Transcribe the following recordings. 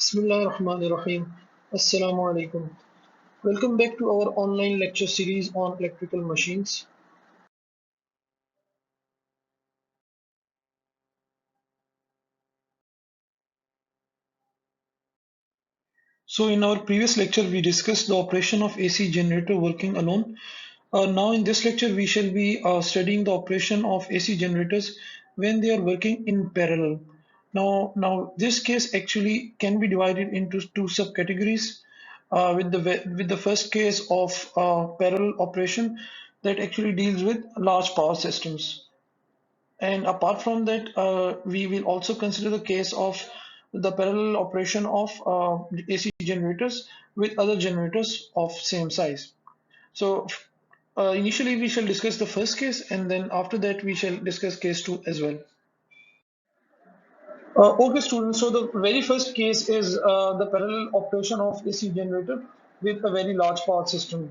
Bismillahirrahmanirrahim. Assalamu alaikum. Welcome back to our online lecture series on electrical machines. So in our previous lecture, we discussed the operation of AC generator working alone. Now in this lecture, we shall be studying the operation of AC generators when they are working in parallel. Now this case actually can be divided into two subcategories. With the first case of parallel operation that actually deals with large power systems. And apart from that, we will also consider the case of the parallel operation of AC generators with other generators of same size. So initially we shall discuss the first case, and then after that we shall discuss case 2 as well. Okay students, so the very first case is the parallel operation of AC generator with a very large power system.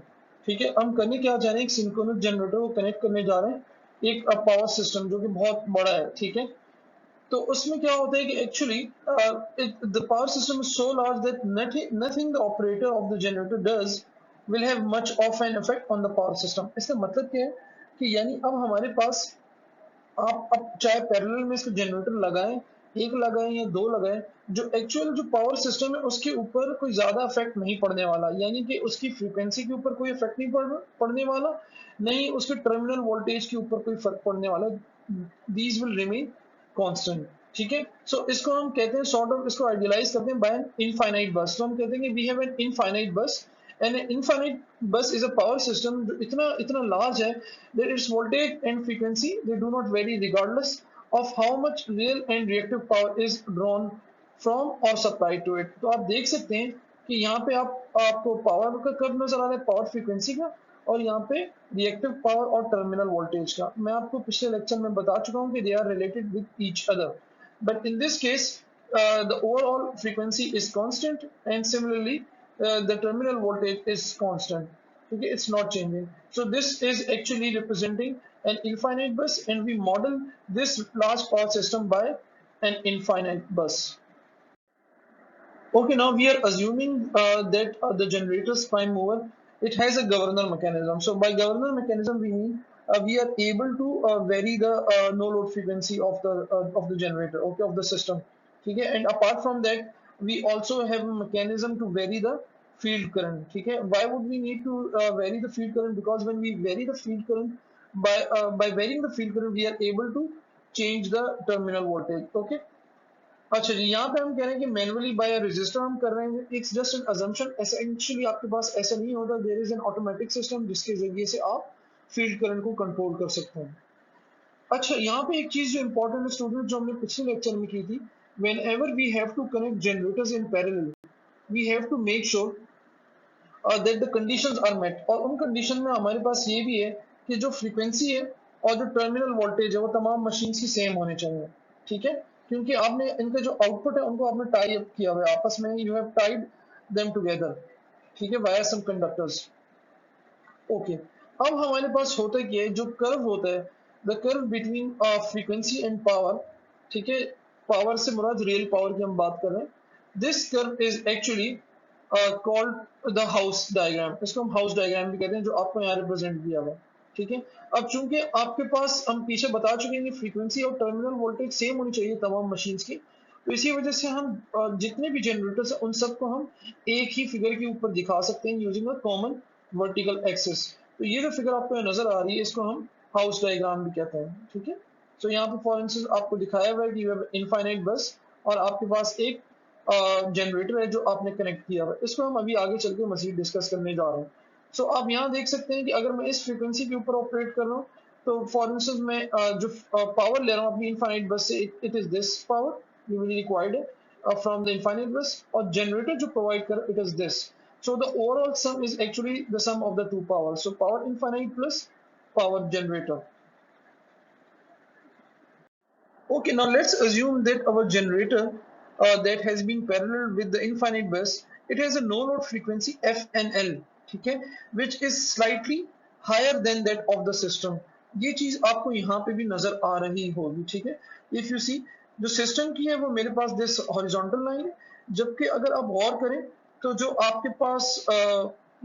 ठीक है, हम करने क्या जा रहे हैं, एक synchronous generator को कनेक्ट करने जा रहे हैं एक पावर सिस्टम जो कि बहुत बड़ा है. ठीक है, तो उसमें क्या होता है कि actually the power system is so large that nothing the operator of the generator does will have much of an effect on the power system. इसका मतलब क्या है कि यानी अब हमारे पास आप अब चाहे पैरेलल में इसको जनरेटर लगाएं, एक लगाएं या दो लगाएं, जो एक्चुअल जो पावर सिस्टम है उसके ऊपर कोई ज्यादा इफेक्ट नहीं पड़ने वाला, यानी कि उसकी फ्रीक्वेंसी के ऊपर कोई इफेक्ट नहीं पड़ने वाला, नहीं उसके टर्मिनल वोल्टेज के ऊपर कोई फर्क पड़ने वाला. These will remain constant. ठीक है, सो इसको हम कहते हैं सॉर्ट ऑफ, इसको आइडियलाइज करते हैं बाय एन इनफाइनाइट बस. तो हम कहते हैं कि वी हैव एन इनफाइनाइट बस, एंड इनफाइनाइट बस इज अ पावर सिस्टम जो इतना इतना लार्ज है that its voltage and frequency they do not vary regardless of how much real and reactive power is drawn from or supplied to it. तो आप देख सकते हैं कि यहाँ पे आपको पावर का कर्व नजर आ रहा है, पावर फ्रीक्वेंसी का, और यहाँ पे रिएक्टिव पावर और टर्मिनल वोल्टेज का. मैं आपको पिछले लेक्चर में बता चुका हूँ कि they are related with each other, but in this case the overall frequency is constant, and similarly the terminal voltage is constant. Okay, it's not changing. So this is actually representing an infinite bus, and we model this large power system by an infinite bus. Okay, now we are assuming that the generator's prime mover, it has a governor mechanism. So by governor mechanism we mean we are able to vary the no load frequency of the generator, okay, of the system. Okay, and apart from that we also have a mechanism to vary the field current. Okay, why would we need to vary the field current? Because when we vary the field current, by varying the field current we are able to change the terminal voltage. Okay, अच्छा जी, यहाँ पे हम कह रहे हैं कि manually by register हम कर रहे हैं. It's just an assumption. Essentially आपके पास ऐसा नहीं होता. There is an automatic system जिसके जरिए से आप फील्ड करंट को कंट्रोल कर सकते हैं. अच्छा, यहाँ पे एक चीज जो इंपॉर्टेंट है स्टूडेंट, जो हमने पिछले लेक्चर में की थी, whenever we have to connect generators in parallel we have to make sure that the conditions are met. और उन कंडीशन में हमारे पास ये भी है कि जो फ्रीक्वेंसी है और जो टर्मिनल वोल्टेज है वो तमाम मशीन की सेम होने चाहिए. ठीक है, क्योंकि आपने इनके जो आउटपुट है उनको आपने टाई अप किया हुआ है आपस में, you have Tide them together. ठीक है, वाया सम कंडक्टर्स. ओके, अब हमारे पास होता क्या है, जो कर्व होता है, the curve between frequency and power. ठीक है, पावर से मुराद रियल पावर की हम बात कर रहे हैं. This curve is actually called the house diagram. इसको हम हाउस डायग्राम भी कहते हैं, जो आपको यहाँ रिप्रेजेंट किया हुआ है. ठीक है, अब चूंकि आपके पास हम पीछे बता चुके हैं कि फ्रीक्वेंसी और टर्मिनल वोल्टेज सेम होनी चाहिए तमाम मशीन्स की, तो इसी वजह से हम जितने भी जनरेटर्स हैं उन सबको हम एक ही फिगर के ऊपर दिखा सकते हैं using a common vertical axis. तो ये जो फिगर आपको यहाँ नजर आ रही है इसको हम हाउस डायग्राम भी कहते हैं. ठीक है, तो यहाँ पर फॉर इंस्टेंस आपको दिखाया हुआ है कि यू हैव इनफाइनाइट बस और आपके पास एक जनरेटर है जो आपने कनेक्ट किया हुआ है. इसको हम अभी आगे चल के मजीद डिस्कस करने जा रहे हैं. सो आप यहाँ देख सकते हैं कि अगर मैं इस फ्रीक्वेंसी के ऊपर ऑपरेट कर रहा हूँ, तो फॉर इंस्टेंस मैं जो पावर ले रहा हूँ अपनी इनफाइनाइट बस से, it is this power you will required from the infinite bus, or generator जो provide कर it is this. So the overall sum is actually the sum of the two powers. So power infinite plus power generator. Okay, now let's assume that our generator that has been parallel with the infinite bus, it has a no load frequency F and L, ठीक है, which is slightly higher than that of the system. ये चीज आपको यहाँ पे भी नजर आ रही होगी. ठीक है, if you see जो सिस्टम की है वो मेरे पास दिस हॉरिजॉन्टल लाइन है, जबकि अगर आप गौर करें तो जो आपके पास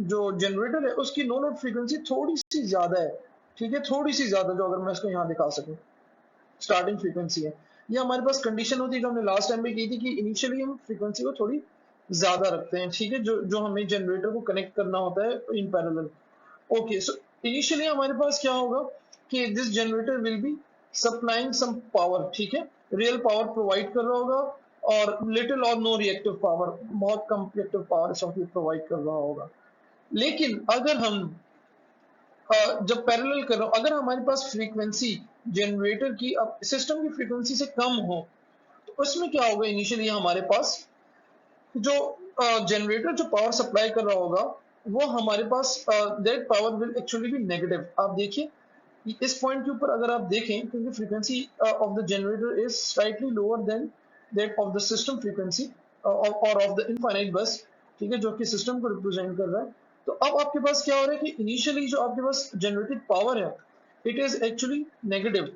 जो जनरेटर है उसकी नो लोड फ्रीक्वेंसी थोड़ी सी ज्यादा है, ठीक है, थोड़ी सी ज्यादा, जो अगर मैं इसको यहाँ दिखा सकूं स्टार्टिंग फ्रीक्वेंसी है। ये हमारे पास कंडीशन होती है जो हमने लास्ट टाइम भी की थी कि इनिशियली हम फ्रीक्वेंसी को थोड़ी ज्यादा रखते हैं, ठीक है, जो जो हमें जनरेटर को कनेक्ट करना होता है in parallel. Okay, so initially हमारे पास क्या होगा कि this generator will be supplying some power, ठीक है, रियल पावर प्रोवाइड कर रहा होगा और लिटिल और नो रिएक्टिव पावर, बहुत कम रिएक्टिव पावर प्रोवाइड कर रहा होगा। लेकिन अगर हम जब पैरेलल कर रहा हूं, अगर हमारे पास फ्रीक्वेंसी जनरेटर की अब सिस्टम की फ्रीक्वेंसी से कम हो तो उसमें क्या होगा, इनिशियली हमारे पास जो जनरेटर जो पावर सप्लाई कर रहा होगा वो हमारे पास that power will actually be negative. आप देखिए इस पॉइंट के ऊपर अगर आप देखें, क्योंकि frequency of the generator is slightly lower than that of the system frequency और ऑफ द इनफाइनाइट बस, ठीक है, जो कि सिस्टम को रिप्रेजेंट कर रहा है। तो अब आपके पास क्या हो रहा है कि इनिशियली जो आपके पास जनरेटेड पावर है इट इज एक्चुअली नेगेटिव,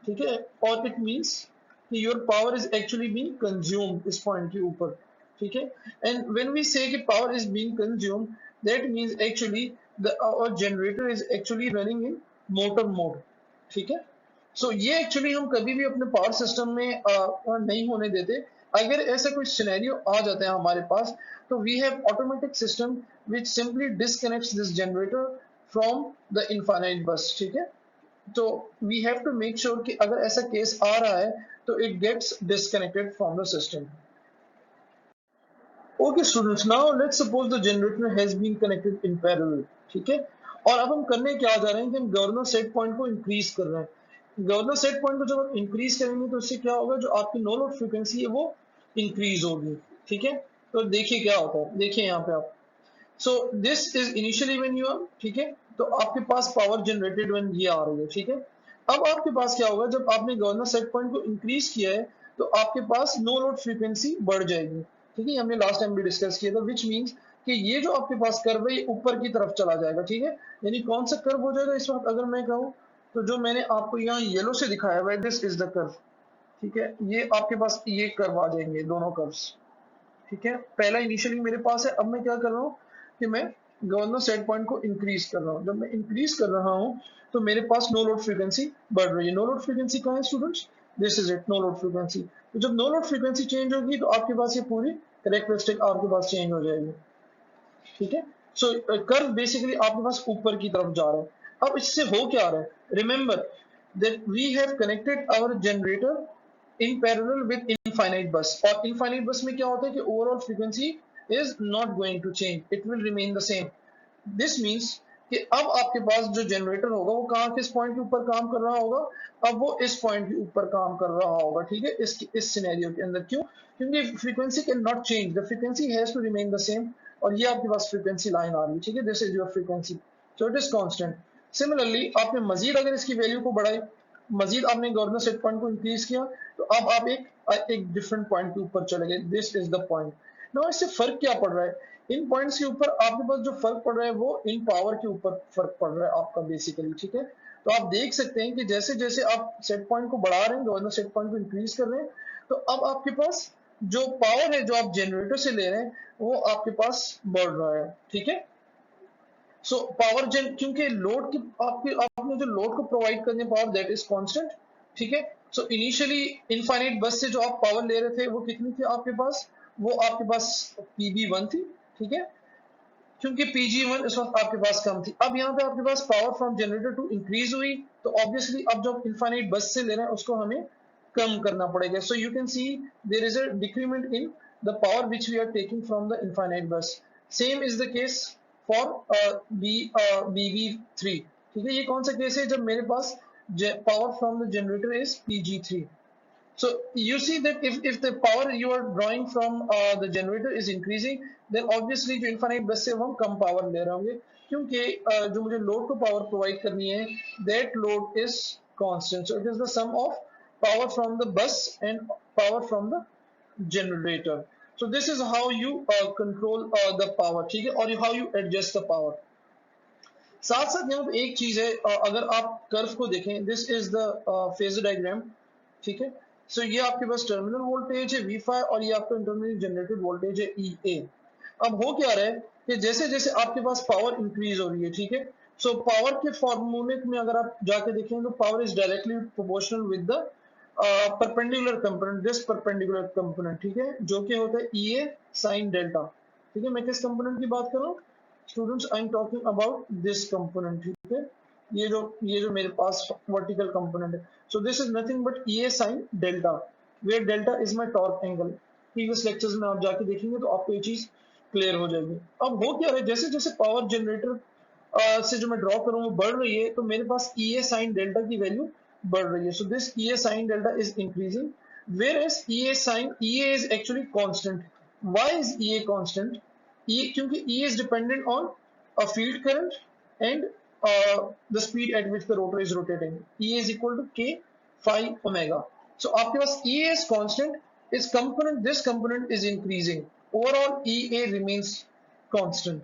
ठीक है, और इट मींस कि your power is actually being consumed इस पॉइंट के ऊपर, ठीक है। एंड व्हेन वी से कि power is being consumed, that means actually the our generator is actually running in motor mode, ठीक है। सो ये एक्चुअली हम कभी भी अपने पावर सिस्टम में नहीं होने देते। अगर ऐसा कोई सिनेरियो आ जाता है हमारे पास तो we have automatic system which simply disconnects this generator from the infinite bus, ठीक है। तो वी हैव टू मेक श्योर कि अगर ऐसा केस आ रहा है तो it gets disconnected from the system. Okay students, now let's suppose the generator has been connected in parallel, ठीक है। और अब हम करने क्या जा रहे हैं कि हम गवर्नर सेट पॉइंट को इंक्रीज कर रहे हैं। गवर्नर सेट पॉइंट को जब हम इंक्रीज करेंगे तो उससे क्या होगा, जो आपकी नो लोड फ्रीक्वेंसी है वो इंक्रीज होगी, ठीक है। तो देखिए क्या होता है, देखिए यहाँ पे आप, so this is initially when you are, ठीक है, तो आपके पास पावर जनरेटेड व्हेन ये आ रही है, ठीक है। अब आपके पास क्या होगा, जब आपने गवर्नर सेट पॉइंट को इंक्रीज किया है तो आपके पास नो लोड फ्रीक्वेंसी बढ़ जाएगी, ठीक है, ये हमने लास्ट टाइम भी डिस्कस किया था, विच मीन्स कि ये जो आपके पास कर्व है ये ऊपर की तरफ चला जाएगा, ठीक है। यानी कौन सा कर्व हो जाएगा इस वक्त अगर मैं कहूँ, तो जो मैंने आपको यहाँ येलो से दिखाया हुआ है दिस इज द कर्व, ठीक है, ये आपके पास ये कर्व आ जाएंगे दोनों कर्व्स, ठीक है। पहला इनिशियली मेरे पास है, अब मैं क्या कर रहा हूँ कि मैं गवर्नर सेट पॉइंट को इंक्रीज कर रहा हूँ। जब मैं इंक्रीज कर रहा हूँ तो मेरे पास नो लोड फ्रीक्वेंसी बढ़ रही है। नो लोड फ्रीक्वेंसी कहाँ है students, this is it, no load frequency. तो जब नो लोड फ्रीक्वेंसी चेंज होगी तो आपके पास ये पूरी कैरेक्टरिस्टिक आपके पास चेंज हो जाएगी, ठीक है। सो कर्व बेसिकली आपके पास ऊपर की तरफ जा रहा है। अब इससे हो क्या रहा है, remember that we have connected our generator in parallel with infinite bus, और इनफाइनाइट बस में क्या होता है कि overall frequency is not going to change, it will remain the same. This means कि अब आपके पास जो जनरेटर होगा वो कहाँ किस पॉइंट के ऊपर काम कर रहा होगा, अब वो इस पॉइंट के ऊपर काम कर रहा होगा, ठीक है, इस सिनेरियो के अंदर। क्यों, क्योंकि frequency can not change, the frequency has to remain the same. और ये आपके पास फ्रीक्वेंसी लाइन आ रही है, ठीक है, this is your frequency, so it is constant. Similarly आपने मजीद अगर इसकी वैल्यू को बढ़ाई, मजीद आपने गवर्नर सेट पॉइंट को इंक्रीज किया, तो अब आप एक डिफरेंट पॉइंट के ऊपर चले गए, दिस इज द पॉइंट। ना इससे फर्क क्या पड़ रहा है, इन पॉइंट्स के ऊपर आपके पास जो फर्क पड़ रहा है वो इन पावर के ऊपर फर्क पड़ रहा है आपका बेसिकली, ठीक है। तो आप देख सकते हैं कि जैसे जैसे आप सेट पॉइंट को बढ़ा रहे हैं, गवर्नर सेट पॉइंट को इंक्रीज कर रहे हैं, तो अब आपके पास जो पावर है जो आप जनरेटर से ले रहे हैं वो आपके पास बढ़ रहा है, ठीक है। सो पावर जन, क्योंकि लोड की आपकी आपने जो लोड को प्रोवाइड करने पावर दैट इज कांस्टेंट, ठीक है। सो इनिशियली इनफाइनाइट बस से जो आप पावर ले रहे थे वो कितनी थी आपके पास, वो आपके पास PB1 थी, ठीक है, क्योंकि PG1 इस वक्त आपके पास कम थी। अब यहाँ पे आपके पास power from generator to increase हुई, तो ऑब्वियसली अब जो इनफाइनाइट बस से ले रहे हैं उसको हमें कम करना पड़ेगा। So you can see there is a decrement in the power which we are taking from the infinite bus. Same is the case for BB3, ठीक है। ये कौन सा केस है, जब मेरे पास power from the generator is PG3। So you see that if the power you are drawing from the generator is increasing, then obviously जो infinite bus से हम कम power ले रहे होंगे, क्योंकि जो मुझे load को power provide करनी है that load is constant, so it is the sum of power from the bus and power from the generator. So this is how you control the power, ठीक है, और how you adjust the power। साथ साथ यहाँ पे एक चीज है, अगर आप कर्व को देखें, this is the phasor diagram, ठीक है। सो ये आपके पास टर्मिनल वोल्टेज है V5 और ये आपका इंटरनली जनरेटेड वोल्टेज है EA। अब हो क्या रहा है कि जैसे जैसे आपके पास पावर इंक्रीज हो रही है, ठीक है, सो पावर के फॉर्मूले में अगर आप जाके देखेंगे तो power is directly proportional with the perpendicular component, this perpendicular component, ठीक है, जो कि होता है EA साइन डेल्टा। ठीक है, मैं किस कंपोनेंट की बात कर रहा हूँ students? I am talking about this component, ठीक है, ये जो मेरे पास वर्टिकल कंपोनेंट है। So this is nothing but EA sine delta, where delta is my torque angle. Previous lectures में आप जाके देखेंगे तो आपको ये चीज क्लियर हो जाएगी। अब हो क्या रहा है, जैसे जैसे पावर जनरेटर से जो मैं ड्रॉ करूँ वो बढ़ रही है, तो मेरे पास EA साइन डेल्टा की वैल्यू बढ़ रही है। So this EA sine delta is increasing, whereas EA is actually constant. Why is EA constant? क्योंकि E is dependent on a field current and the speed at which the rotor is rotating. E is equal to K phi omega. So आपके पास EA is constant, this component is increasing. Overall EA remains constant.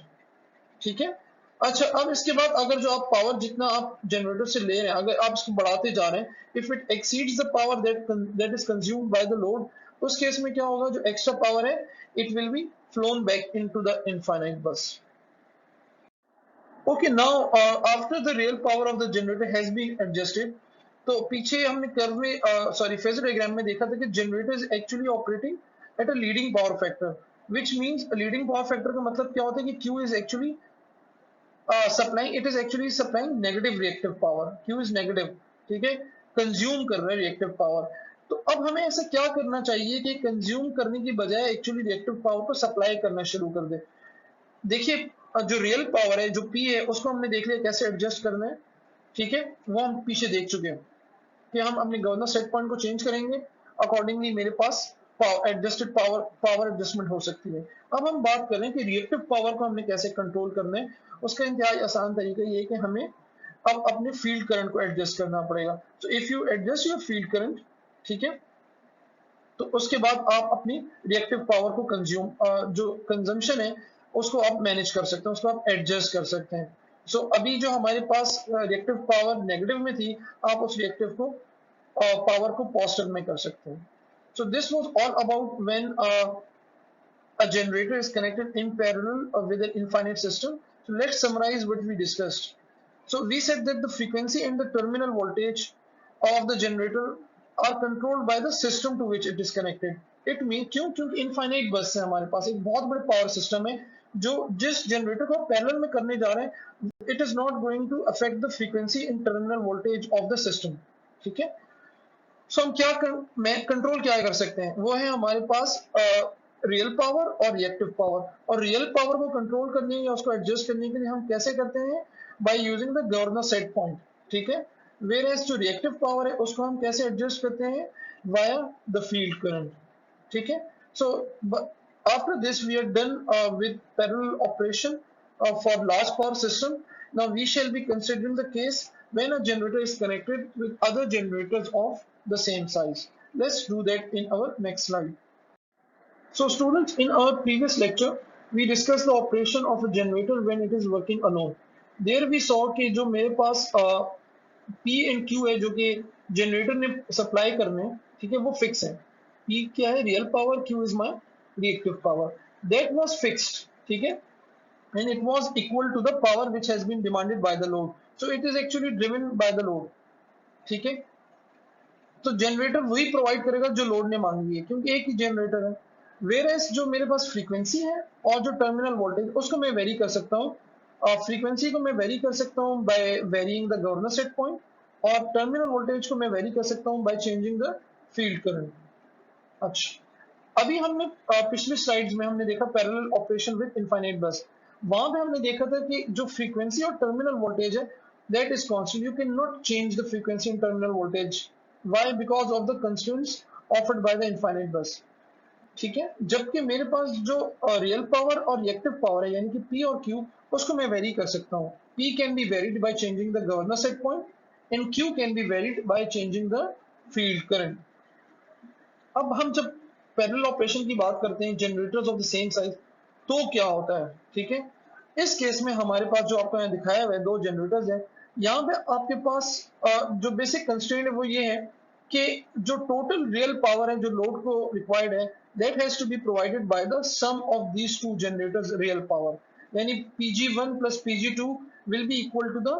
ठीक है। अच्छा, अब इसके बाद अगर जो आप पावर जितना आप जनरेटर से ले रहे हैं, अगर आप इसको बढ़ाते जा रहे हैं, if it exceeds the power that is consumed by the load, उस केस में क्या होगा, जो एक्स्ट्रा पावर है it will be flown back into the infinite bus. Okay, now after the real power of the generator has been adjusted, तो पीछे हमने curve में फेजर डायग्राम में देखा था कि generator is actually operating at a leading power factor, which means leading power factor का मतलब क्या होता है कि Q is actually supplying negative reactive power. Q is negative, ठीक है, कंज्यूम कर रहा है रिएक्टिव पावर। तो अब हमें ऐसा क्या करना चाहिए कि कंज्यूम करने की बजाय एक्चुअली रिएक्टिव पावर को सप्लाई करना शुरू कर दे। देखिए, जो रियल पावर है, जो P है, उसको हमने देख लिया कैसे एडजस्ट करना है, ठीक है, वो हम पीछे देख चुके हैं कि हम अपने गवर्नर सेट पॉइंट को चेंज करेंगे, अकॉर्डिंगली मेरे पास एडजस्टेड पावर एडजस्टमेंट हो सकती है। अब हम बात करें कि रिएक्टिव पावर को हमने कैसे कंट्रोल करना है। उसका इंतहाई आसान तरीका ये है कि हमें अब अपने फील्ड करंट को एडजस्ट करना पड़ेगा। तो if you adjust your field current, ठीक है, तो उसके बाद आप अपनी रिएक्टिव पावर को जो कंजम्पशन है उसको आप मैनेज कर सकते हैं, उसको आप एडजस्ट कर सकते हैं। सो अभी जो हमारे पास रिएक्टिव पावर नेगेटिव में थी, आप उस रिएक्टिव को पावर को पॉजिटिव में कर सकते हैं। So this was all about when a generator is connected in parallel with an infinite system. So let's summarize what we discussed. So we said that the frequency and the terminal voltage of the generator are controlled by the system to which it is connected. It means क्योंकि infinite bus है हमारे पास, एक बहुत बड़े power system है जो जिस generator को पैरेलल में करने जा रहे हैं, it is not going to affect the frequency and terminal voltage of the system, ठीक है। सो हम कंट्रोल क्या कर सकते हैं, वो है हमारे पास रियल पावर और रिएक्टिव पावर। और रियल पावर को कंट्रोल करने या उसको एडजस्ट करने के लिए हम कैसे करते हैं, by using the governor set point, ठीक है। वेयर एज जो रिएक्टिव पावर है उसको हम कैसे एडजस्ट करते हैं, वाया द फील्ड करंट, ठीक है। सो after this we are done with parallel operation for large power system. Now we shall be considering the case when a generator is connected with other generators of the same size. Let's do that in our next slide. So students, in our previous lecture we discussed the operation of a generator when it is working alone. There we saw कि जो मेरे पास P and Q है जो कि generator ने supply करने हैं, ठीक है, वो फिक्स है। P क्या है, real power, Q is my reactive power, that was fixed, ठीक है, and it was equal to the power which has been demanded by the load, so it is actually driven by the load, ठीक है। तो generator वही provide करेगा जो load ने मांगी है, क्योंकि एक ही जनरेटर है। वेयर जो मेरे पास फ्रीक्वेंसी है और जो टर्मिनल वोल्टेज उसको मैं वेरी कर सकता हूँ। फ्रीक्वेंसी को मैं वेरी कर सकता हूँ by varying the governor set point, और टर्मिनल वोल्टेज को मैं वेरी कर सकता हूँ by changing the field current. अच्छा, अभी हमने पिछले स्लाइड्स में हमने देखा पैरेलल ऑपरेशन विद इनफाइनाइट बस। वहां पे हमने देखा था कि जो फ्रीक्वेंसी और टर्मिनल वोल्टेज है that is constant, you can not change the frequency and terminal voltage. Why? Because of the constraints offered by the infinite bus, ठीक है। जबकि मेरे पास जो रियल पावर और रिएक्टिव पावर है यानी कि P और Q, उसको मैं वेरी कर सकता हूँ। P can be varied bye changing the governor set point and Q can be varied bye changing the field current. अब हम जब पैरेलल ऑपरेशन की बात करते हैं generators of the same size, तो क्या होता है, ठीक है। इस केस में हमारे पास जो आपको यहाँ दिखाया हुआ है दो जनरेटर्स हैं। यहाँ पे आपके पास जो बेसिक कंस्ट्रेंट है वो ये है कि जो टोटल रियल पावर है जो लोड को रिक्वायर्ड है, that has to be provided by the sum of these two generators real power, यानी Pg1 plus Pg2 will be equal to the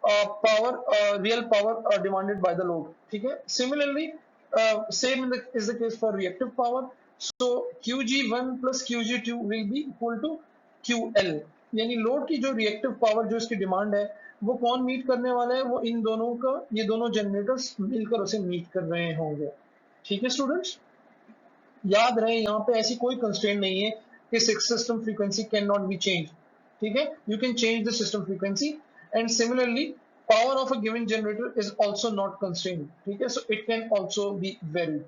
power real power demanded by the load, ठीक है। Similarly same is the case for reactive power, so Qg1 plus Qg2 will be equal to QL, यानी load की जो reactive power जो इसकी demand है वो कौन मीट करने वाला है, वो इन दोनों का, ये दोनों जनरेटर्स मिलकर उसे मीट कर रहे होंगे, ठीक है स्टूडेंट्स। याद रहे यहाँ पे ऐसी कोई कंस्ट्रेंट नहीं है कि system frequency can not be change, ठीक है, you can change the system frequency and similarly power of a given generator is also not constraint, ठीक है, so it can also be vary.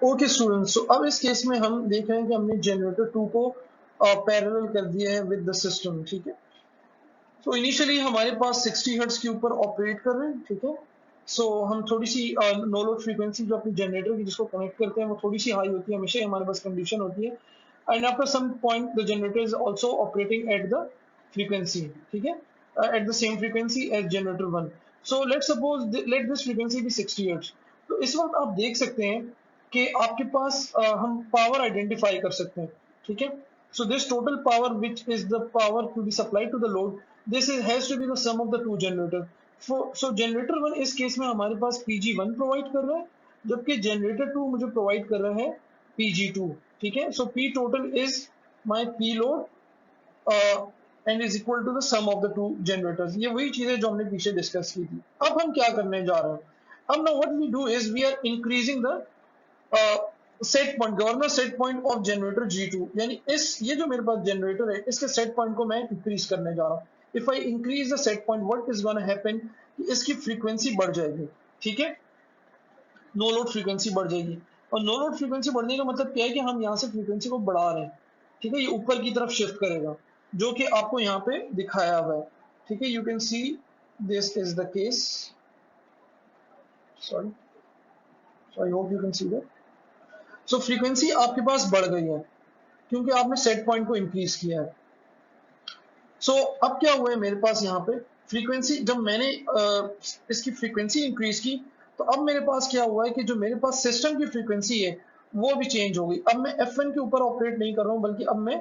Okay students, so अब इस case में हम देख रहे हैं कि हमने जनरेटर 2 को पैरेलल कर दिया है विद द सिस्टम, ठीक है। तो इनिशियली हमारे पास 60 हर्ट्ज के ऊपर ऑपरेट कर रहे हैं, ठीक है। सो हम थोड़ी सी नो लोड फ्रीक्वेंसी जो अपनी जनरेटर की जिसको कनेक्ट करते हैं वो थोड़ी सी हाई होती है, हमेशा हमारे पास कंडीशन होती है, and after some point the generator is also operating at the frequency, ठीक है, at the same frequency as generator 1। So let suppose let this frequency be 60 hertz. तो इस वक्त आप देख सकते हैं कि आपके पास हम पावर आइडेंटिफाई कर सकते हैं, ठीक है। So this total power, which is the power to be supplied to the load, this is has to be the sum of the two generator. So generator 1 इस केस में हमारे पास Pg1 प्रोवाइड कर रहा है, जबकि generator 2 मुझे provide कर रहा है Pg2, ठीक है। So P total is my P load and is equal to the sum of the two generators. ये वही चीज है जो हमने पीछे डिस्कस की थी। अब हम क्या करने जा रहे हैं, अब now what we do is we are increasing the set point, governor set point of generator G2, यानी इस ये जो मेरे पास जनरेटर है इसके सेट पॉइंट को मैं इंक्रीज करने जा रहा हूँ। If I increase the set point, what is gonna happen कि इसकी फ्रीक्वेंसी बढ़ जाएगी, ठीक है, नो लोड फ्रीक्वेंसी बढ़ जाएगी। और नो लोड फ्रीक्वेंसी बढ़ने का मतलब क्या है कि हम यहाँ से फ्रीक्वेंसी को बढ़ा रहे हैं, ठीक है, ये ऊपर की तरफ शिफ्ट करेगा, जो कि आपको यहाँ पे दिखाया हुआ है, ठीक है। You can see this is the case, sorry, I hope you can see that. So frequency आपके पास बढ़ गई है क्योंकि आपने सेट पॉइंट को इंक्रीज किया है। सो अब क्या हुआ है मेरे पास यहाँ पे फ्रीक्वेंसी, जब मैंने इसकी फ्रीक्वेंसी इंक्रीज की तो अब मेरे पास क्या हुआ है कि जो मेरे पास सिस्टम की फ्रीक्वेंसी है वो भी चेंज हो गई। अब मैं F1 के ऊपर ऑपरेट नहीं कर रहा हूँ बल्कि अब मैं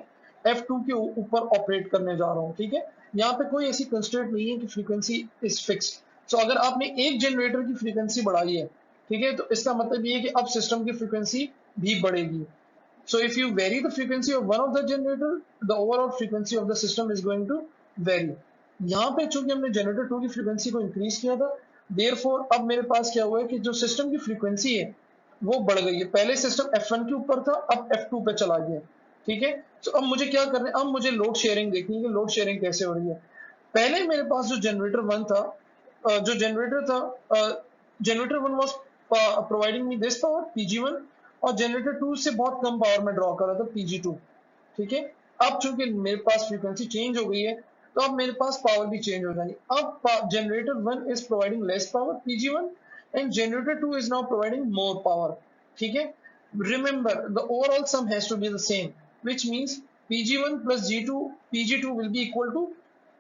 F2 के ऊपर ऑपरेट करने जा रहा हूँ, ठीक है। यहाँ पे कोई ऐसी कंस्ट्रेंट नहीं है कि फ्रीक्वेंसी इज फिक्स्ड। सो अगर आपने एक जनरेटर की फ्रीक्वेंसी बढ़ाई है, ठीक है, तो इसका मतलब ये है कि अब सिस्टम की फ्रीक्वेंसी भी बढ़ेगी। So if you vary the frequency of one of the generator, the overall frequency of the system is going to vary. यहाँ पे चूंकि हमने जनरेटर 2 की फ्रीक्वेंसी को इंक्रीज किया था, therefore अब मेरे पास क्या हुआ है कि जो सिस्टम की फ्रीक्वेंसी है वो बढ़ गई है। पहले सिस्टम F1 के ऊपर था, अब F2 पे चला गया, ठीक है। तो अब मुझे क्या करना है, अब मुझे लोड शेयरिंग देखनी है कि लोड शेयरिंग कैसे हो रही है। पहले मेरे पास जो जनरेटर 1 था, जो जनरेटर था, generator 1 was providing me this power Pg1 और जनरेटर 2 से बहुत कम पावर में ड्रॉ कर रहा था Pg2, ठीक है। अब चूंकि मेरे पास फ्रीक्वेंसी चेंज हो गई है तो अब मेरे पास पावर भी चेंज हो जाएगी। अब generator 1 is providing less power Pg1 and generator 2 is now providing more power, ठीक है। Remember the overall sum has to be the same, which means Pg1 plus G2 Pg2 will be equal to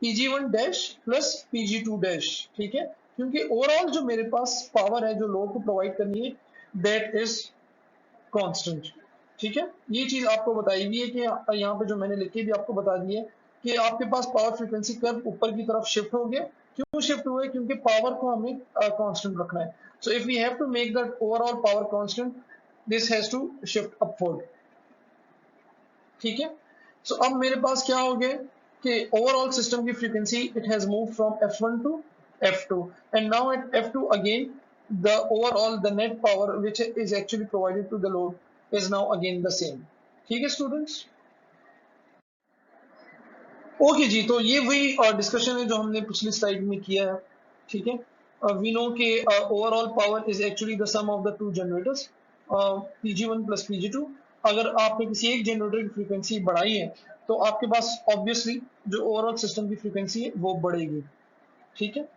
Pg1 dash plus Pg2 dash, ठीक है, क्योंकि overall जो मेरे पास power है जो लोड को प्रोवाइड करनी है दैट इज कांस्टेंट, ठीक है। ये चीज आपको बताई हुई है कि यहाँ पे जो मैंने लिख के भी आपको बता दी है कि आपके पास पावर फ्रीक्वेंसी कर्व ऊपर की तरफ शिफ्ट हो गया। क्यों शिफ्ट हुआ है, क्योंकि पावर को हमें कांस्टेंट रखना है। So if we have to make that overall power constant, this has to shift upward, ठीक है। सो अब मेरे पास क्या हो गया कि ओवरऑल सिस्टम की frequency it has move from F1 to F2 and now at F2 again the overall the net power which is actually provided to the load is now again the same, ठीक है students. Okay जी, तो ये वही discussion है जो हमने पिछली slide में किया है, ठीक है। वी नो के overall power is actually the sum of the two generators Pg1 plus Pg2। अगर आपने किसी एक जनरेटर की फ्रीक्वेंसी बढ़ाई है तो आपके पास ऑब्वियसली जो ओवरऑल सिस्टम की फ्रीक्वेंसी है वो बढ़ेगी, ठीक है।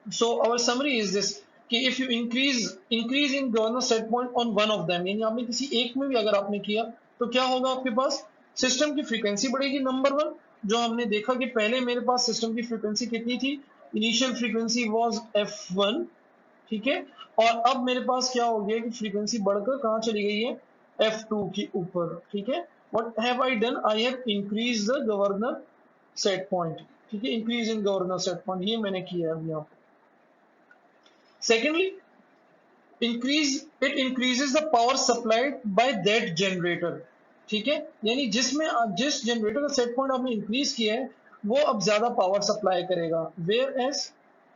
So our summary is this कि if you increase in governor set point on one of them, यानी आपने किसी एक में भी अगर आपने किया तो क्या होगा, आपके पास सिस्टम की फ्रीक्वेंसी बढ़ेगी। नंबर वन, जो हमने देखा कि पहले मेरे पास सिस्टम की फ्रीक्वेंसी कितनी थी इनिशियल फ्रीक्वेंसी वाज f1, ठीक है, और अब मेरे पास क्या हो गया कि फ्रीक्वेंसी बढ़कर कहाँ चली गई है, f2 के ऊपर, ठीक है। What have I done, I have increase the governor set point, ठीक है, increase in governor set point, ये मैंने किया है अब यहाँ पे। Secondly, increase, it increases the power supplied by that generator, ठीक है, यानी जिसमें जिस जनरेटर का सेट पॉइंट आपने इंक्रीज किया है वो अब ज्यादा पावर सप्लाई करेगा, whereas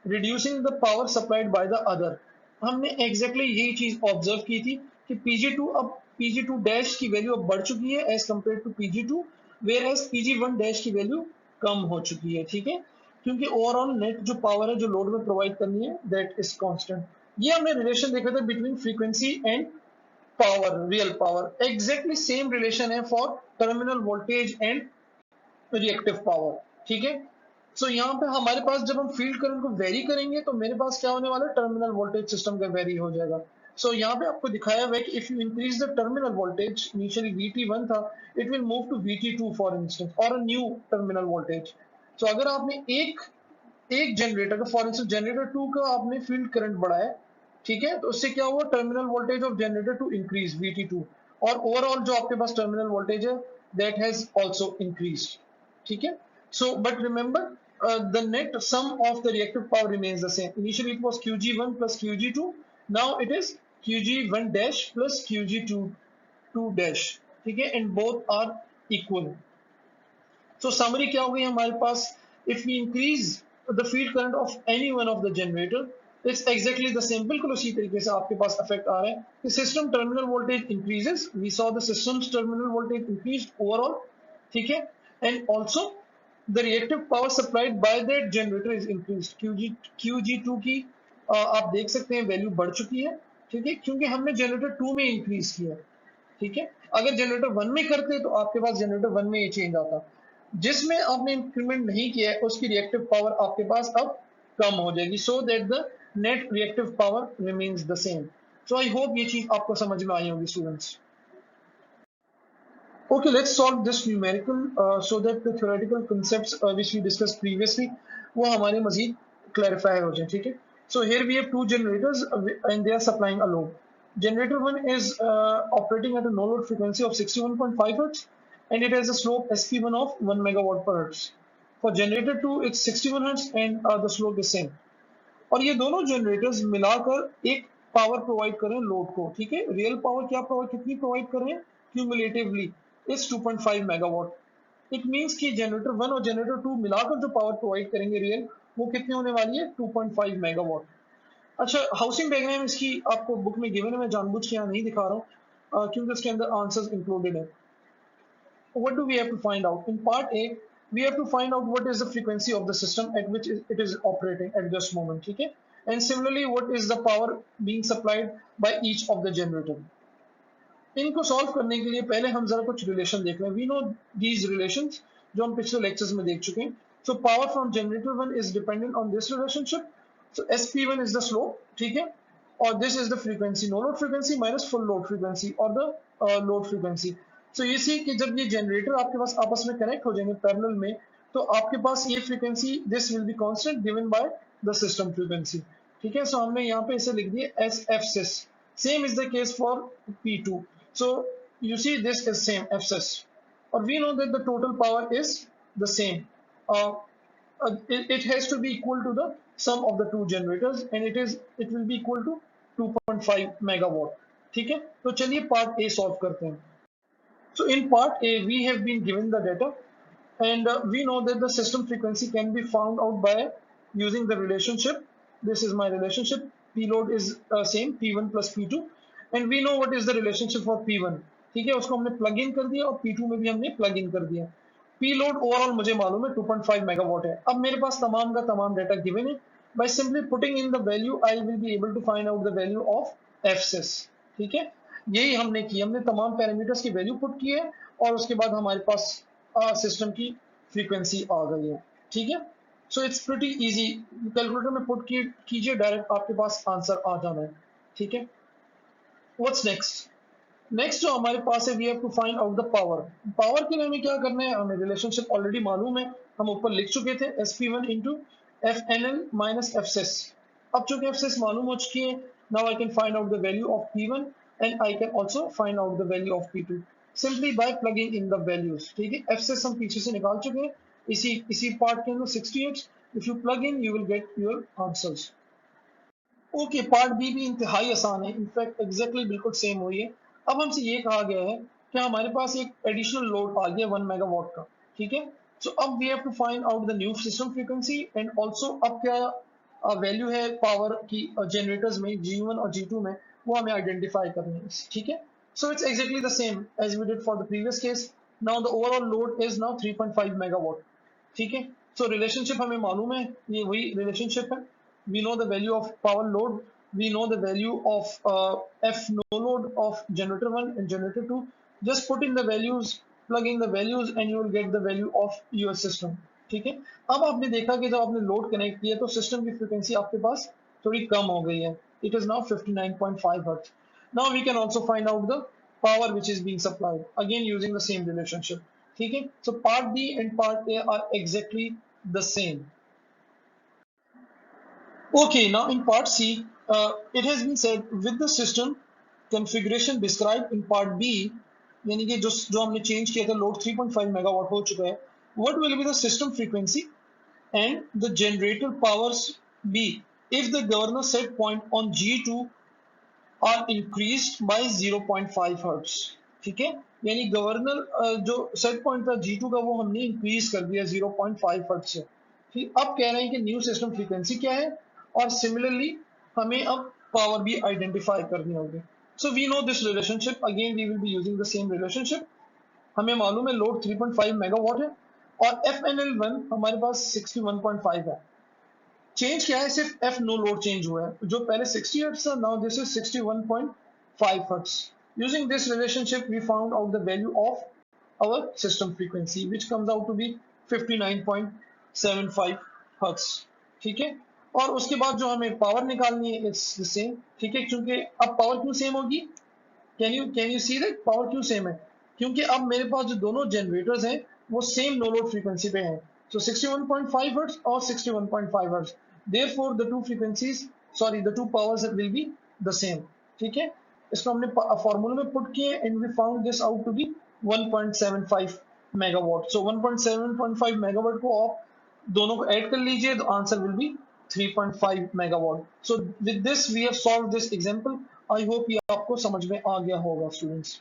reducing the power supplied by the other. हमने एग्जैक्टली यही चीज ऑब्जर्व की थी कि Pg2 अब Pg2 डैश की वैल्यू अब बढ़ चुकी है as compare to Pg2, whereas Pg1 dash की वैल्यू कम हो चुकी है, ठीक है, क्योंकि ओवरऑल नेट जो पावर है जो लोड में प्रोवाइड करनी है दैट इज कांस्टेंट। ये हमने रिलेशन देखा था between frequency and power, real power, exactly same relation है for terminal voltage and reactive power, ठीक है। सो यहाँ पे हमारे पास जब हम फील्ड करंट को वेरी करेंगे तो मेरे पास क्या होने वाला है, टर्मिनल वोल्टेज सिस्टम का वेरी हो जाएगा। सो यहाँ पे आपको दिखाया हुआ है कि if you increase the terminal voltage, initially VT1 था, it will move to VT2 for instance और a new terminal voltage. So अगर आपने एक जनरेटर का, फॉर इंस्टेंस जनरेटर 2 का आपने फील्ड करंट बढ़ाया, ठीक है, तो उससे क्या हुआ, terminal voltage of generator to increase VT2, और ओवरऑल जो आपके पास टर्मिनल वोल्टेज है दैट हैज आल्सो इंक्रीज्ड, ठीक है। So but remember the net sum of the reactive power remains the same. Initially it was Qg1 plus Qg2, now it is Qg1 dash plus Qg2 dash, ठीक है, and both are equal. So summary क्या हो गई हमारे पास, if we increase the field current of any one of the generator, it's exactly the same, बिल्कुल उसी तरीके से आपके पास इफेक्ट आ रहा है कि system terminal voltage increases, we saw the system's terminal voltage increase overall, ठीक है, and also the reactive power supplied by that generator is increase. QG2 की आप देख सकते हैं वैल्यू बढ़ चुकी है, ठीक है, क्योंकि हमने जनरेटर 2 में इंक्रीज किया, ठीक है। अगर जनरेटर 1 में करते तो आपके पास जनरेटर 1 में ये चेंज आता, जिसमें आपने इंक्रीमेंट नहीं किया है उसकी रिएक्टिव पावर आपके पास अब कम हो जाएगी, so that the net reactive power remains the same. So I hope ये चीज आपको समझ में आई होगी students. Okay, let's solve this numerical so that the theoretical concepts which we discussed previously वो हमारे मजीद clarify हो जाए, ठीक है। So here we have two generators and they are supplying a load. Generator 1 is operating at a no load frequency of 61.5 Hz and it has a slope SP1 of 1 megawatt per Hz. For generator 2 it's 61 Hz and the slope is same. और ये दोनों generators मिलाकर एक power provide कर रहे हैं load को, ठीक है। रियल पावर क्या प्रोवाइड, कितनी प्रोवाइड कर रहे हैं, cumulatively is 2.5 megawatt. It means कि जनरेटर 1 और जनरेटर 2 मिलाकर जो पावर प्रोवाइड करेंगे रियल, वो कितनी होने वाली है, 2.5 मेगावाट। अच्छा, हाउसिंग डायग्राम इसकी आपको बुक में गिवन है, मैं जानबूझ के यहाँ नहीं दिखा रहा हूँ क्योंकि उसके अंदर आंसर्स इंक्लूडेड है। What do we have to find out? In part A, we have to find out what is the frequency of the system at which it is operating at this moment, okay? And similarly, what is the power being supplied by each of the generator? इनको solve करने के लिए पहले हम जरा कुछ relation देख रहे हैं। वी नो दीज रिलेशंस जो हम पिछले लेक्चर्स में देख चुके हैं। So power from generator 1 is dependent on this relationship. So SP1 is the slope, ठीक है, और this is the frequency, no load frequency minus full load frequency और द लोड फ्रीक्वेंसी। सो ये सी कि जब ये जनरेटर आपके पास आपस में कनेक्ट हो जाएंगे पैरेलल में, तो आपके पास ये frequency this will be constant given by the system frequency, ठीक है। सो हमने यहाँ पे इसे लिख दिया एस एफ सिस। Same is the case for P2. So you see this is same FSS, or we know that the total power is the same. It has to be equal to the sum of the two generators, and it will be equal to 2.5 megawatt. ठीक है, तो चलिए part A solve करते हैं। So in part A we have been given the data, and we know that the system frequency can be found out by using the relationship. This is my relationship. P load is same P1 plus P2, and we know what is the relationship for P1, ठीक है, उसको हमने plug in कर दिया और P2 में भी हमने प्लग इन कर दिया। P लोड ओवरऑल मुझे मालूम है 2.5 मेगावाट है। अब मेरे पास तमाम का तमाम डाटा गिवन है। By simply putting in the value I will be able to find out the value of FSIS, ठीक है। यही हमने किया, हमने तमाम पैरामीटर्स की वैल्यू पुट की है और उसके बाद हमारे पास सिस्टम की फ्रीक्वेंसी आ गई है, ठीक है। So it's pretty easy, calculator में पुट कीजिए, डायरेक्ट आपके पास आंसर आ जाना है, ठीक है। व्हाट्स नेक्स्ट, नेक्स्ट जो हमारे पास है we have to find out the power. Power के लिए हमें क्या करना है, हमें रिलेशनशिप ऑलरेडी मालूम है, हम ऊपर लिख चुके थे SP1 into F N L minus F सेस। अब चूंकि एफ सेस मालूम हो चुकी है, now I can find out the value of P1 and I can also find out the value of P2 simply by plugging in the values. ठीक है, एफ सेस हम पीछे से निकाल चुके हैं इसी पार्ट के अंदर 68। If you plug in you will get your answers. Okay, part B भी इंतहाई आसान है, इनफैक्ट एग्जैक्टली बिल्कुल सेम हुई है। अब हमसे ये कहा गया है कि हमारे पास एक एडिशनल लोड आ गया 1 मेगावाट का। ठीक है, सो अब we have to find out the new system frequency and also अब क्या वैल्यू है पावर की जनरेटर्स में G1 और G2 में, वो हमें आइडेंटिफाई करनी है। ठीक है, so it's exactly the same as we did for the previous case. Now the overall load is now 3.5 megawatt. ठीक है, सो रिलेशनशिप हमें मालूम है, ये वही रिलेशनशिप है। We know the value of power load, we know the value of F no load of generator 1 and generator 2. Just put in the values, plug in the values and you will get the value of your system. ठीक है, अब आपने देखा कि जब आपने load connect किया तो सिस्टम की फ्रीक्वेंसी आपके पास थोड़ी कम हो गई है। It is now 59.5 hertz. Now we can also find out the power which is being supplied again using the same relationship. ठीक है, so part B and part A are exactly the same. Okay, now in part C, it has been said with the system configuration described in part B, यानी कि जो हमने change किया था load 3.5 megawatt हो चुका है, what will be the system frequency and the generator powers be if the governor set point on G2 are increased by 0.5 hertz. ठीक है, यानी गवर्नर जो सेट पॉइंट था G2 का वो हमने इंक्रीज कर दिया 0.5 हर्ट्ज से। ठीक, अब कह रहे हैं कि न्यू सिस्टम फ्रीक्वेंसी क्या है और सिमिलरली हमें अब पावर भी आइडेंटिफाई करनी होगी। So we know this relationship, again we will be using the same relationship. हमें मालूम है लोड 3.5 मेगावाट है और FNL1 हमारे पास 61.5 है। चेंज क्या है, सिर्फ एफ नो लोड चेंज हुआ है, जो पहले 60 हर्ट्ज था now this is 61.5 hertz. Using this relationship we found out the value of our system frequency which comes out to be 59.75 hertz. ठीक है, और उसके बाद जो हमें पावर निकालनी है इट्स द सेम। ठीक है, क्योंकि अब पावर क्यों सेम होगी, can you see that power क्यों सेम है, क्योंकि अब मेरे पास जो दोनों जनरेटर्स हैं वो सेम नो लोड फ्रीक्वेंसी पे हैं। So 61.5 hertz or 61.5 hertz. Therefore, the two frequencies, sorry, the two powers will be the same. ठीक है, इसको हमने फॉर्मूला में पुट किए and we found this out to be 1.75 megawatt. So 1.7.5 megawatt को आप दोनों को ऐड कर लीजिए तो answer will be 3.5 megawatt. So with this we have solved this example. I hope ये आपको समझ में आ गया होगा students.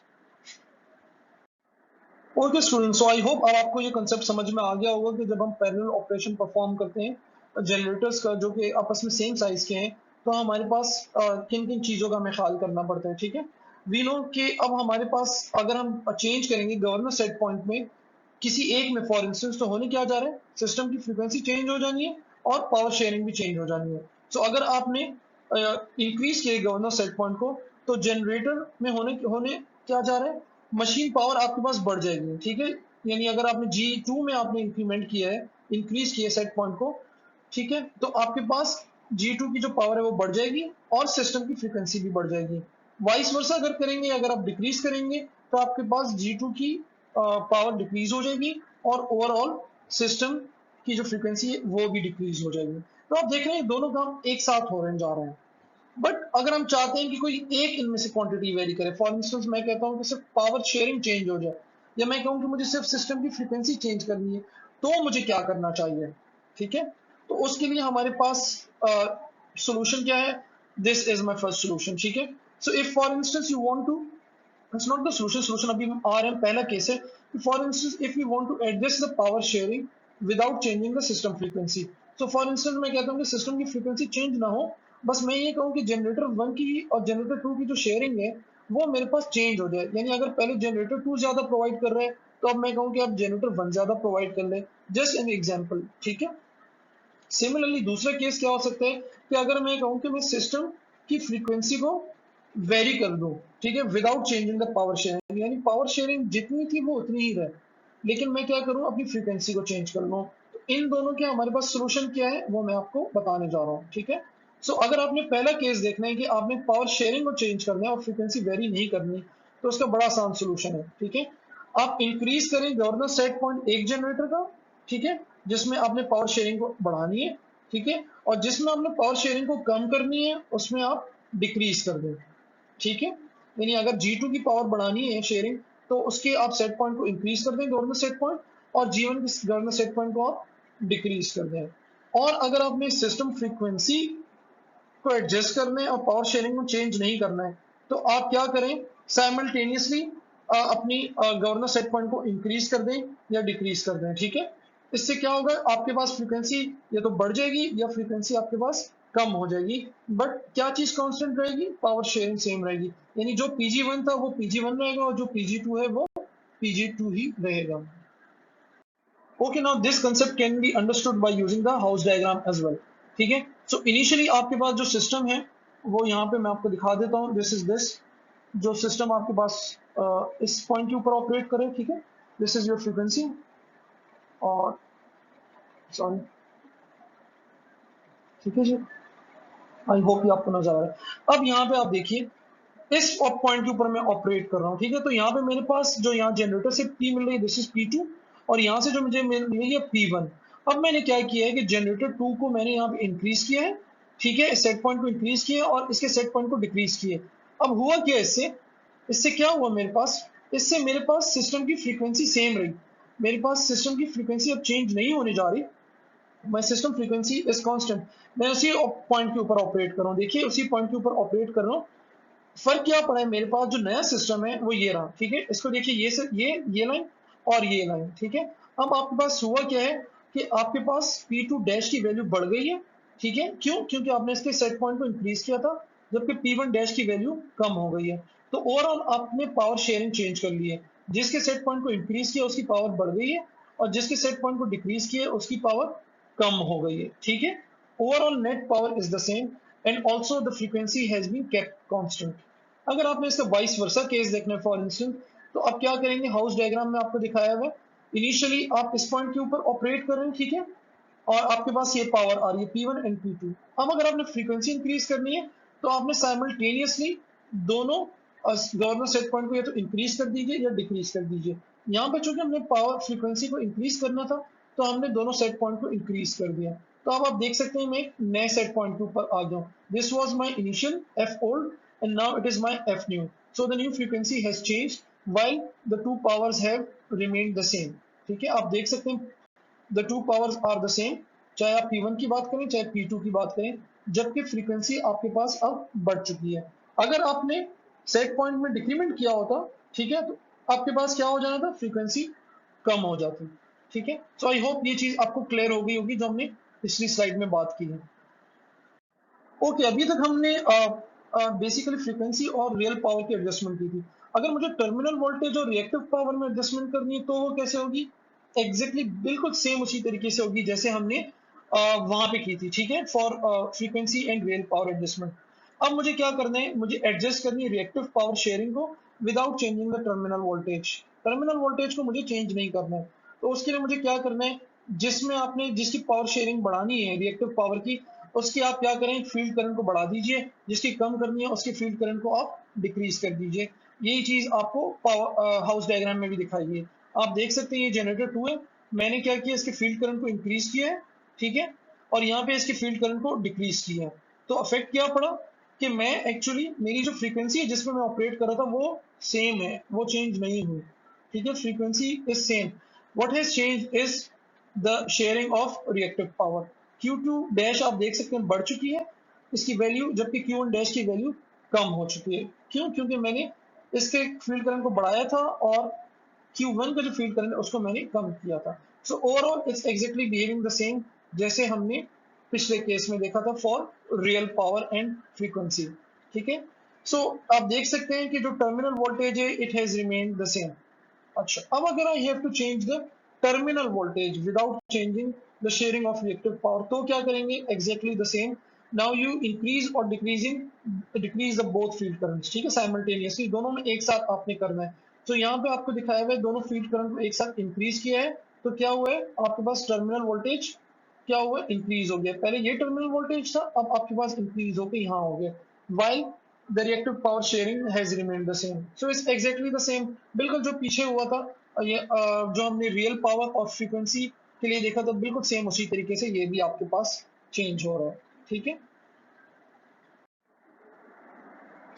Okay student, so I hope अब आपको ये कंसेप्ट समझ में आ गया होगा कि जब हम पैरेलल ऑपरेशन परफॉर्म करते हैं जनरेटर्स का जो कि आपस में सेम साइज के हैं तो हमारे पास किन किन चीज़ों का हमें ख्याल करना पड़ता है। ठीक है, वी नो कि अब हमारे पास अगर हम चेंज करेंगे गवर्नर सेट पॉइंट में किसी एक में, फॉर इंस्टेंस तो होने क्या जा रहा है, सिस्टम की फ्रीक्वेंसी चेंज हो जानी है और पावर शेयरिंग भी चेंज हो जानी है। सो अगर आपने इंक्रीज किए गवर्नर सेट पॉइंट को तो जनरेटर में होने होने क्या जा रहा है, मशीन पावर आपके पास बढ़ जाएगी। ठीक है, यानी अगर आपने G2 में आपने इंक्रीमेंट किया है, इंक्रीज किया सेट पॉइंट को, ठीक है, तो आपके पास G2 की जो पावर है वो बढ़ जाएगी और सिस्टम की फ्रीक्वेंसी भी बढ़ जाएगी। वाइस वर्सा अगर करेंगे, अगर आप डिक्रीज करेंगे तो आपके पास G2 की पावर डिक्रीज हो जाएगी और ओवरऑल सिस्टम की जो फ्रीक्वेंसी है वो भी डिक्रीज हो जाएगी। तो आप देख रहे हैं दोनों काम एक साथ हो रहे जा रहे हैं। बट अगर हम चाहते हैं कि कोई एक इनमें से क्वांटिटी वेरी करे, फॉर इंस्टेंस मैं कहता हूं कि सिर्फ पावर शेयरिंग चेंज हो जाए या मैं कहूं कि मुझे सिर्फ सिस्टम की फ्रीक्वेंसी चेंज करनी है, तो मुझे क्या करना चाहिए। ठीक है, तो उसके लिए हमारे पास सोल्यूशन क्या है, this is my first solution. ठीक है, so if for instance you want to, it's not the solution अभी हम आ रहे हैं, पहला केस है कि for instance if you want to adjust the power sharing without changing the system frequency. So for instance मैं कहता हूं कि सिस्टम की फ्रीक्वेंसी चेंज ना हो, बस मैं ये कहूँ कि जनरेटर 1 की और जनरेटर 2 की जो शेयरिंग है वो मेरे पास चेंज हो जाए। यानी अगर पहले जनरेटर 2 ज्यादा प्रोवाइड कर रहा है तो अब मैं कहूँ कि अब जनरेटर 1 ज्यादा प्रोवाइड कर ले, जस्ट एन एग्जांपल। ठीक है, सिमिलरली दूसरा केस क्या हो सकता है कि अगर मैं कहूँ कि मैं सिस्टम की फ्रीक्वेंसी को वेरी कर दूं, ठीक है, without changing the power sharing, यानी पावर शेयरिंग जितनी थी वो उतनी ही रहे, लेकिन मैं क्या करूं अपनी फ्रीक्वेंसी को चेंज कर लूं। तो इन दोनों के हमारे पास सोल्यूशन क्या है वो मैं आपको बताने जा रहा हूं। ठीक है, सो अगर आपने पहला केस देखना है कि आपने पावर शेयरिंग को चेंज करना है और फ्रीक्वेंसी वेरी नहीं करनी, तो उसका बड़ा आसान सोल्यूशन है। ठीक है, आप इंक्रीज करें गवर्नर सेट पॉइंट एक जनरेटर का, ठीक है, जिसमें आपने पावर शेयरिंग को बढ़ानी है, ठीक है, और जिसमें आपने पावर शेयरिंग को कम करनी है उसमें आप डिक्रीज कर दें। ठीक है, यानी अगर G2 की पावर बढ़ानी है शेयरिंग, तो उसके आप सेट पॉइंट को इंक्रीज कर दें, गवर्नर सेट पॉइंट, और G1 की गवर्नर सेट पॉइंट को आप डिक्रीज कर दें। और अगर आपने सिस्टम फ्रीक्वेंसी को एडजस्ट करना है और पावर शेयरिंग को चेंज नहीं करना है, तो आप क्या करें, साइमल्टेनियसली अपनी गवर्नर सेट पॉइंट को इंक्रीज कर दें या डिक्रीज कर दें। ठीक है, इससे क्या होगा, आपके पास फ्रीक्वेंसी या तो बढ़ जाएगी या फ्रीक्वेंसी आपके पास कम हो जाएगी, बट क्या चीज कांस्टेंट रहेगी, पावर शेयरिंग सेम रहेगी। यानी जो PG1 था वो PG1 रहेगा और जो PG2 है वो PG2 ही रहेगा। Okay, now this concept can be understood by using the house diagram as well. ठीक है, so initially आपके पास जो सिस्टम है वो यहाँ पे मैं आपको दिखा देता हूँ, this is this, जो सिस्टम आपके पास इस पॉइंट के ऊपर ऑपरेट करे। ठीक है, दिस इज योर फ्रीक्वेंसी, और सॉरी, ठीक है जी, आई होप ये आपको नजर आ रहा है। अब यहाँ पे आप देखिए इस पॉइंट के ऊपर मैं ऑपरेट कर रहा हूँ। ठीक है, तो यहाँ पे मेरे पास जो यहाँ जनरेटर से P मिल रही है, दिस इज P2, और यहाँ से जो मुझे मिल रही है P1। अब मैंने क्या किया है कि जनरेटर 2 को मैंने यहाँ पे इंक्रीज किया है। ठीक है, सेट पॉइंट को इंक्रीज किया है और इसके सेट पॉइंट को डिक्रीज किया है। अब हुआ क्या इससे, इससे क्या हुआ मेरे पास, इससे मेरे पास सिस्टम की फ्रीक्वेंसी सेम रही। मेरे पास सिस्टम की फ्रीक्वेंसी अब चेंज नहीं होने जा रही, my system frequency is constant. मैं उसी पॉइंट के ऊपर ऑपरेट कर रहा हूँ, देखिए उसी पॉइंट के ऊपर ऑपरेट कर रहा हूँ। फर्क क्या पड़ा है, मेरे पास जो नया सिस्टम है वो ये रहा। ठीक है, इसको देखिए, ये लाइन और ये लाइन। ठीक है, अब आपके पास हुआ क्या है कि आपके पास P2 डैश की वैल्यू बढ़ गई है। ठीक है, क्यों, क्योंकि आपने इसके सेट पॉइंट को इंक्रीज किया था, जबकि P1 डैश की वैल्यू कम हो गई है। तो ओवरऑल आपने पावर शेयरिंग चेंज कर ली है, जिसके सेट पॉइंट को इंक्रीज किया उसकी पावर बढ़ गई है, और जिसके सेट पॉइंट को डिक्रीज किया उसकी पावर कम हो गई है। ठीक है, overall net power is the same, and also the frequency has been kept constant. अगर आपने इसका वाइस वर्सा केस देखना है फॉर इंस्टेंस, तो आप क्या करेंगे, हाउस डायग्राम में आपको दिखाया हुआ है, इनिशियली आप इस पॉइंट के ऊपर ऑपरेट कर रहे हैं। ठीक है, और आपके पास ये पावर आ रही है P1 एंड P2। अब अगर आपने फ्रीक्वेंसी इंक्रीज करनी है, तो आपने साइमल्टेनियसली दोनों गवर्नर सेट पॉइंट को या तो इंक्रीज कर दीजिए या डिक्रीज कर दीजिए। यहाँ पे चूंकि हमने पावर फ्रीक्वेंसी को इंक्रीज करना था, तो हमने दोनों सेट पॉइंट को इंक्रीज कर दिया। तो अब आप देख सकते हैं मैं एक नए सेट पॉइंट के ऊपर आ गया हूँ। This was my initial F old and now it is my F new. So the new frequency has changed while the two powers have remained the same. ठीक है, आप देख सकते हैं the two powers are the same, चाहे आप P1 की बात करें चाहे P2 की बात करें, जबकि फ्रीक्वेंसी आपके पास अब बढ़ चुकी है। अगर आपने सेट पॉइंट में डिक्रीमेंट किया होता, ठीक है, तो आपके पास क्या हो जाना था, फ्रीक्वेंसी कम हो जाती। ठीक है, सो आई होप ये चीज आपको क्लियर हो गई होगी जो हमने पिछली स्लाइड में बात की है। ओके, अभी तक हमने बेसिकली फ्रीक्वेंसी और रियल पावर की एडजस्टमेंट की थी। अगर मुझे टर्मिनल वोल्टेज और रिएक्टिव पावर में एडजस्टमेंट करनी है, तो वो कैसे होगी, एग्जैक्टली बिल्कुल सेम उसी तरीके से होगी जैसे हमने वहां पे की थी। ठीक है, for frequency and real power adjustment. अब मुझे क्या करना है, मुझे एडजस्ट करनी है रिएक्टिव पावर शेयरिंग को without changing the terminal voltage. Terminal voltage को मुझे चेंज नहीं करना है, तो उसके लिए मुझे क्या करना है, जिसमें आपने जिसकी पावर शेयरिंग बढ़ानी है रिएक्टिव पावर की, उसकी आप क्या करें, फील्ड करंट को बढ़ा दीजिए, जिसकी कम करनी है उसकी फील्ड करंट को आप डिक्रीज कर दीजिए। यही चीज आपको पावर हाउस डायग्राम में भी दिखाई है। आप देख सकते हैं ये जनरेटर 2 है, मैंने क्या किया, इसके फील्ड करंट को इंक्रीज किया है। ठीक है, और यहाँ पे इसके फील्ड करंट को डिक्रीज किया है। तो अफेक्ट क्या पड़ा कि मैं एक्चुअली मेरी जो फ्रीक्वेंसी है जिसमें मैं ऑपरेट कर रहा था वो सेम है, वो चेंज नहीं हुई। ठीक है, frequency is same, what has change is the sharing of reactive power. Q2 dash आप देख सकते हैं बढ़ चुकी है इसकी वैल्यू, जबकि Q1 डैश की वैल्यू कम हो चुकी है। क्यों, क्योंकि मैंने इसके फील्ड करंट को बढ़ाया था और Q1 का जो फील्ड करंट है उसको मैंने कम किया था। So overall it's exactly behaving the same जैसे हमने पिछले केस में देखा था for real power and frequency. ठीक है, सो आप देख सकते हैं कि जो टर्मिनल वोल्टेज है it has remain the same. अच्छा, अब अगर I have to change the terminal voltage without changing the sharing of reactive power, तो क्या करेंगे, exactly the same. Now you increase और decrease the both field currents. ठीक है, साइमल्टेनियसली दोनों में एक साथ आपने करना है। तो यहाँ पे आपको दिखाया हुआ है दोनों फील्ड करंट को एक साथ इंक्रीज किया है, तो क्या हुआ है, आपके पास टर्मिनल वोल्टेज क्या हुआ, इंक्रीज हो गया। पहले ये टर्मिनल वोल्टेज था, अब आपके पास इंक्रीज होकर यहाँ हो गया, while the reactive power sharing has remained the same. So it's exactly the same, बिल्कुल जो पीछे हुआ था, ये जो हमने रियल पावर और फ्रीक्वेंसी के लिए देखा था, बिल्कुल सेम उसी तरीके से ये भी आपके पास चेंज हो रहा है। ठीक है,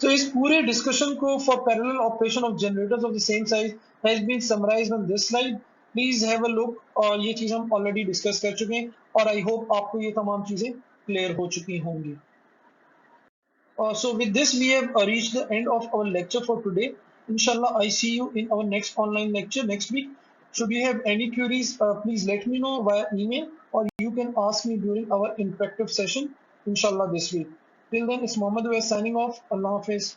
तो इस पूरे डिस्कशन को for parallel operation of generators of the same size has been summarised on this slide. Please have a look, और ये चीज हम ऑलरेडी डिस्कस कर चुके हैं, और आई होप आपको ये तमाम चीजें क्लियर हो चुकी होंगी। So with this, we have reached the end of our lecture for today. Inshallah, I see you in our next online lecture next week. Should you have any queries, please let me know via email, or you can ask me during our interactive session, inshallah, this week. Till then, it's Mohammed West signing off. Allah Hafiz.